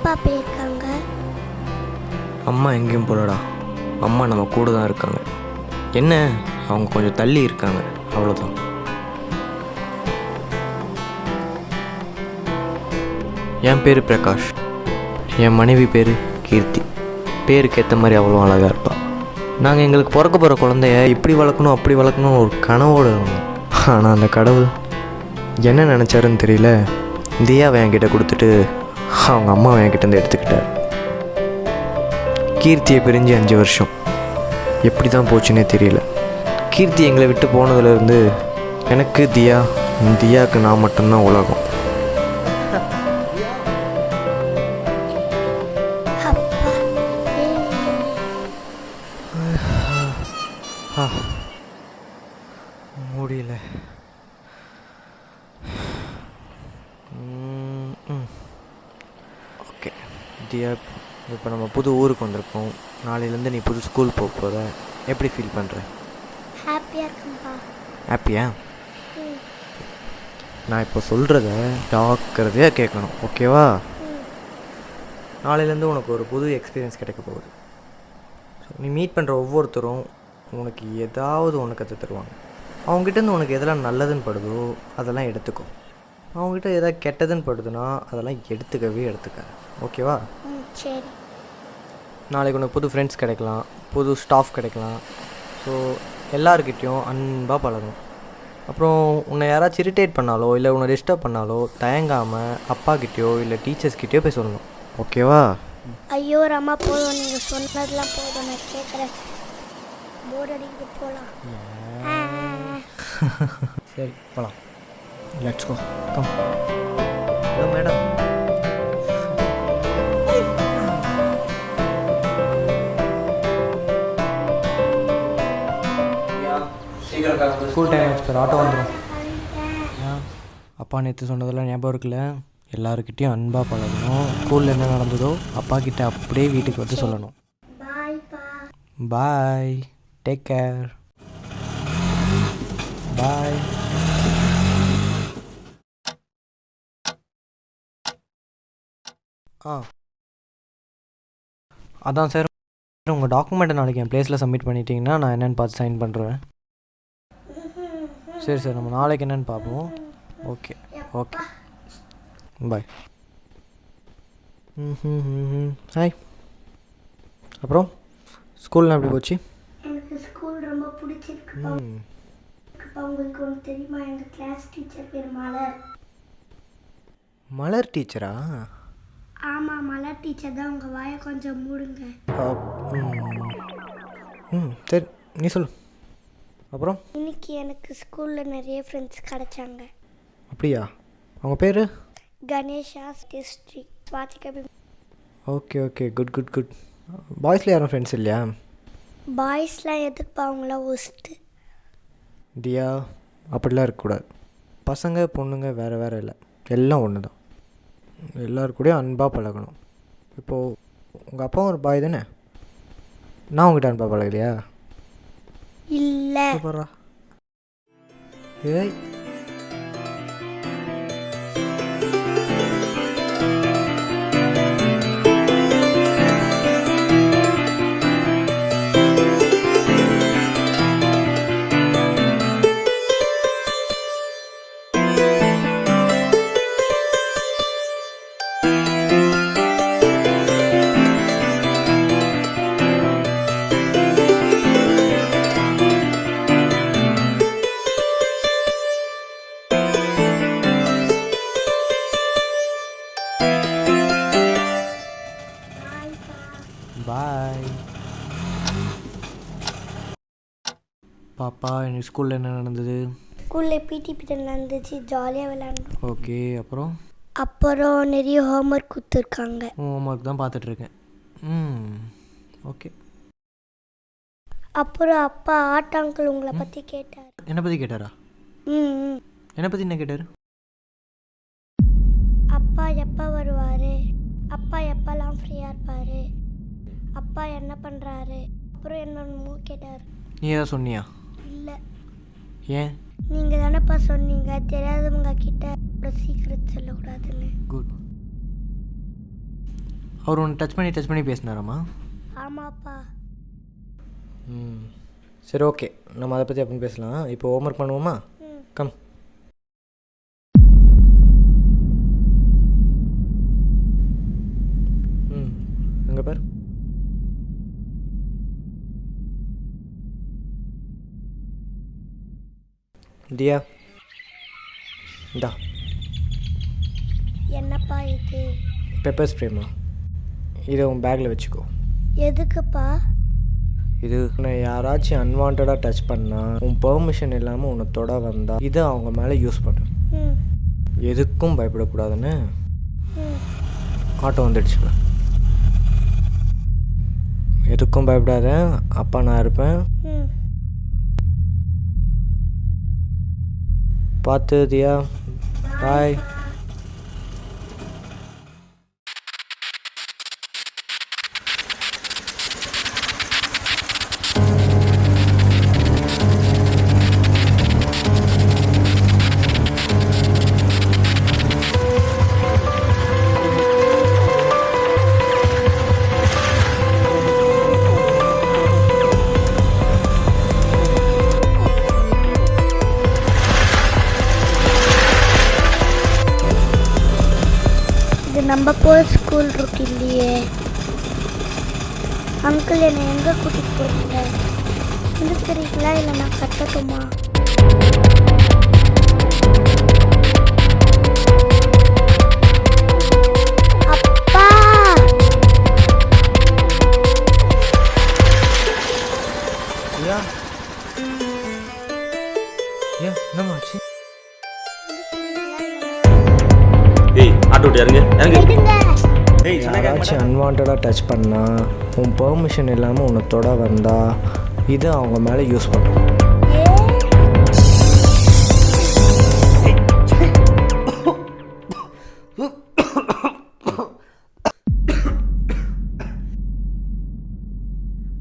அப்பா போயிருக்காங்க? அம்மா எங்கேயும் போகலடா. அம்மா நம்ம கூட தான் இருக்காங்க. என்ன, அவங்க கொஞ்சம் தள்ளி இருக்காங்க, அவ்வளோதான். என் பேர் பிரகாஷ், என் மனைவி பேர் கீர்த்தி. பேருக்கு ஏற்ற மாதிரி அவ்வளோ அழகாக இருப்பாள். நாங்கள் எங்களுக்கு பிறக்க போகிற குழந்தைய இப்படி வளர்க்கணும் அப்படி வளர்க்கணும் ஒரு கனவோடு இருந்தோம். ஆனால் அந்த கடவுள் என்ன நினச்சாருன்னு தெரியல, தியாவை என்கிட்ட கொடுத்துட்டு அவங்க அம்மாவை என்கிட்டேருந்து எடுத்துக்கிட்டார். கீர்த்தியை பிரிஞ்சு 5 வருஷம் எப்படி தான் போச்சுன்னே தெரியல. கீர்த்தி எங்களை விட்டு போனதுலேருந்து எனக்கு தியாவுக்கு நான் மட்டும்தான் உலகம். முடியல. ஓகே தியா, இப்போ நம்ம புது ஊருக்கு வந்திருக்கோம். நாளையிலேருந்து நீ புது ஸ்கூல் போக போகிற. எப்படி ஃபீல் பண்ணுற? ஹாப்பியாக இருக்கும்பா. ஹாப்பியா? நான் இப்போ சொல்கிறத ஜாக்கிரதையாக கேட்கணும், ஓகேவா? நாளையிலேருந்து உனக்கு ஒரு புது எக்ஸ்பீரியன்ஸ் கிடைக்க போகுது. ஸோ நீ மீட் பண்ணுற ஒவ்வொருத்தரும் உனக்கு ஏதாவது ஒன்று கற்று தருவாங்க. அவங்ககிட்டேருந்து உனக்கு எதெல்லாம் நல்லதுன்னு படுதோ அதெல்லாம் எடுத்துக்கோ. அவங்ககிட்ட எதாவது கெட்டதுன்னு படுதுன்னா அதெல்லாம் எடுத்துக்காது, ஓகேவா? சரி. நாளைக்கு உனக்கு புது ஃப்ரெண்ட்ஸ் கிடைக்கலாம், புது ஸ்டாஃப் கிடைக்கலாம். ஸோ எல்லாருக்கிட்டேயும் அன்பாக பழகணும். அப்புறம் உன்னை யாராச்சும் இரிட்டேட் பண்ணாலோ இல்லை உன்னை டிஸ்டர்ப் பண்ணாலோ தயங்காமல் அப்பாக்கிட்டேயோ இல்லை டீச்சர்ஸ்கிட்டயோ போய் சொல்லணும், ஓகேவா? ஐயோ ரம்மா, போதும், நீங்கள் சொன்னதெல்லாம் போதும், நான் கேட்குறேன். போர் அடிக்குது, போகலாம். சரி போகலாம். Let's go, come. Hello madam. School time ஆச்சு, பேர் ஆட்டோ வந்துடும். அப்பா நேற்று சொன்னதெல்லாம் ஞாபகம் இருக்குல்ல? எல்லாருக்கிட்டையும் அன்பாக பழகணும். ஸ்கூலில் என்ன நடந்ததோ அப்பா கிட்ட அப்படியே வீட்டுக்கு வந்து சொல்லணும். பாய், டேக் கேர், பாய். அதான் சார், உங்கள் டாக்குமெண்ட்டை நாளைக்கு என் ப்ளேஸில் சப்மிட் பண்ணிட்டீங்கன்னா நான் என்னென்னு பார்த்து சைன் பண்ணுறேன். சரி சார், நம்ம நாளைக்கு என்னென்னு பார்ப்போம். ஓகே ஓகே, பாய். ஹாய். அப்புறம் ஸ்கூல்லாம் எப்படி போச்சு? எனக்கு ஸ்கூல் ரொம்ப பிடிச்சிருக்கு. உங்களுக்கு ஒன்று தெரியுமா? எங்கள் கிளாஸ் டீச்சர் பேர் மலர். மலர் டீச்சரா? ஆமாம், மலர் டீச்சர் தான். உங்கள் வாயை கொஞ்சம் மூடுங்க. சரி, நீ சொல்லு. அப்புறம் இன்னைக்கு எனக்கு ஸ்கூலில் நிறைய ஃப்ரெண்ட்ஸ் கிடைச்சாங்க. அப்படியா? அவங்க பேர்? கணேஷா, டிஸ்ட்ரிக் பாத்திகபி. Okay okay, good good good. பாய்ஸில் யாரும் ஃப்ரெண்ட்ஸ் இல்லையா? பாய்ஸ்லாம் எதிர்ப்பாங்களா ஒஸ்ட்டு. தியா, அப்படிலாம் இருக்கக்கூடாது. பசங்க பொண்ணுங்க வேறு வேறு இல்லை, எல்லாம் ஒன்று தான். எல்லாருக்கூடயும் அன்பாக பழகணும். இப்போது உங்கள் அப்பா ஒரு பாய் தானே? நான் உங்கள்கிட்ட அன்பாக பழகலையா? இல்லை. ஏய், பாய். பாப்பா, இன்னைக்கு ஸ்கூலில் என்ன நடந்தது? ஸ்கூலில் பிடி பீரியட் நடந்துச்சு, ஜாலியாக விளையாண்டோம். ஓகே, அப்புறம் நிறைய ஹோம்ஒர்க் கொடுத்துருக்காங்க. ஹோம்ஒர்க் தான் பார்த்துட்ருக்கேன். ஓகே. அப்புறம் அப்பா ஆட்டாங்கள் உங்களை பற்றி கேட்டார். என்னை பற்றி கேட்டாரா? என்னை பற்றி என்ன கேட்டார்? அப்பா எப்போ வருவார், அப்பா எப்போல்லாம் ஃப்ரீயாக இருப்பார், அப்பா என்ன பண்ணுறாரு, அப்புறம் என்னன்னு கேட்டார். நீ ஏதாவது சொன்னியா? இல்லை. ஏன்? நீங்கள் தானேப்பா சொன்னீங்க தெரியாதவங்க கிட்ட சீக்கிரம் சொல்லக்கூடாதுன்னு. குட். அவர் ஒன்று டச் பண்ணி பேசினாராம்மா? ஆமாப்பா. சரி, ஓகே, நம்ம அதை பற்றி அப்படின்னு பேசலாம். இப்போ ஹோம்ஒர்க் பண்ணுவோமா? கம். அங்கே பார். தியா, இந்தா என்னப்பா இது? பெப்பர் ஸ்ப்ரேம்மா. இதை உன் பேக்கில் வச்சுக்கோ. எதுக்குப்பா? இது உன்னை யாராச்சும் அன்வான்டாக டச் பண்ணால், உன் பெர்மிஷன் இல்லாமல் உன்னை தொட வந்தால் இதை அவங்க மேலே யூஸ் பண்ணு. எதுக்கும் பயப்படக்கூடாதுன்னு. ஆட்டோ வந்துடுச்சுல. எதுக்கும் பயப்படாத, அப்பா நான் இருப்பேன். பார்த்து தியா, பாய். நம்ம போகிற ஸ்கூல் இருக்கு இல்லையே. அங்கிள் என்னை எங்கே கூட்டிகிட்டு போகிறீங்க? இருக்கிறீங்களா இல்லை நான் கட்டட்டுமா? அப்பா, என்னமாச்சு? யாராச்சும் அன்வான்டாக டச் பண்ணால், உன் பெர்மிஷன் இல்லாமல் உன்னை தொட வந்தால் இதை அவங்க மேலே யூஸ் பண்ணும்.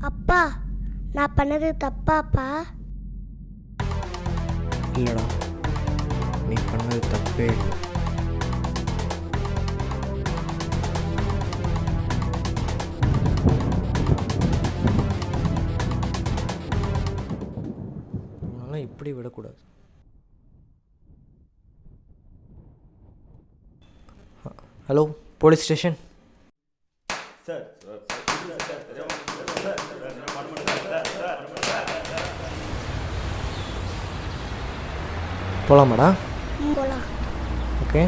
அப்பா, நான் பண்ணது தப்பாப்பா? இல்லைடா, நீ பண்ணது தப்பே இல்லை. இப்படி விடக்கூடாது. Hello, police station. போகலாமாடா? போகலாம். ஓகே.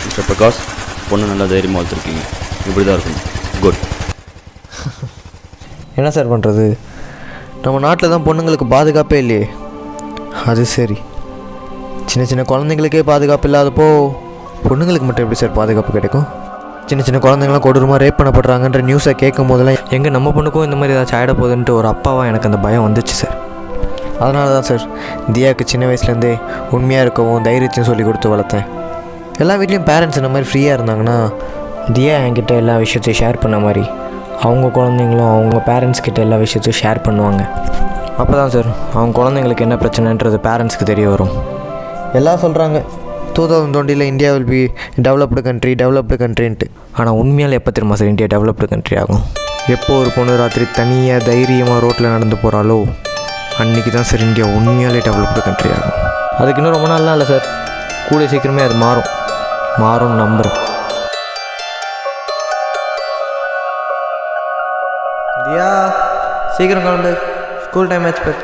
மிஸ்டர் பிரகாஷ், பொண்ணு நல்லா தைரியமாக வளர்த்துருக்கீங்க. இப்படி தான் இருக்கணும். குட். என்ன சார் பண்ணுறது? நம்ம நாட்டில் தான் பொண்ணுங்களுக்கு பாதுகாப்பே இல்லையே. அது சரி, சின்ன சின்ன குழந்தைங்களுக்கே பாதுகாப்பு இல்லாதப்போ பொண்ணுங்களுக்கு மட்டும் எப்படி சார் பாதுகாப்பு கிடைக்கும்? சின்ன சின்ன குழந்தைங்களாம் கொடூரமாக ரேப் பண்ணப்படுறாங்கன்ற நியூஸை கேட்கும் போதெல்லாம் எங்கே நம்ம பொண்ணுக்கும் இந்த மாதிரி ஏதாச்சும் ஆகிட போகுதுன்ட்டு ஒரு அப்பாவாக எனக்கு அந்த பயம் வந்துச்சு சார். அதனால தான் சார் தியாவுக்கு சின்ன வயசுலேருந்தே உண்மையாக இருக்கவும் தைரியத்தையும் சொல்லி கொடுத்து வளர்த்தேன். எல்லா வீட்லேயும் பேரண்ட்ஸ் இந்த மாதிரி ஃப்ரீயாக இருந்தாங்கன்னா தியா என்கிட்ட எல்லா விஷயத்தையும் ஷேர் பண்ண மாதிரி அவங்க குழந்தைங்களும் அவங்க பேரண்ட்ஸ் கிட்ட எல்லா விஷயத்தையும் ஷேர் பண்ணுவாங்க. அப்போ தான் சார் அவங்க குழந்தைங்களுக்கு என்ன பிரச்சனைன்றது பேரண்ட்ஸ்க்கு தெரிய வரும். எல்லாம் சொல்கிறாங்க 2020 இந்தியா வில் பி டெவலப்டு கண்ட்ரின்ட்டு. ஆனால் உண்மையால் எப்போ தெரியுமா சார் இந்தியா டெவலப்டு கண்ட்ரி ஆகும்? எப்போ ஒரு பொண்ணு ராத்திரி தனியாக தைரியமாக ரோட்டில் நடந்து போகிறாளோ அன்றைக்கி தான் சார் இந்தியா உண்மையாலே டெவலப்டு கண்ட்ரி ஆகும். அதுக்கு இன்னும் ரொம்ப நாள்லாம் இல்லை சார், கூடிய சீக்கிரமே அது மாறும் நம்புகிறேன். தியா, சீக்கிரம் கிளம்பு, ஸ்கூல் டைம் ஆச்சு பார்.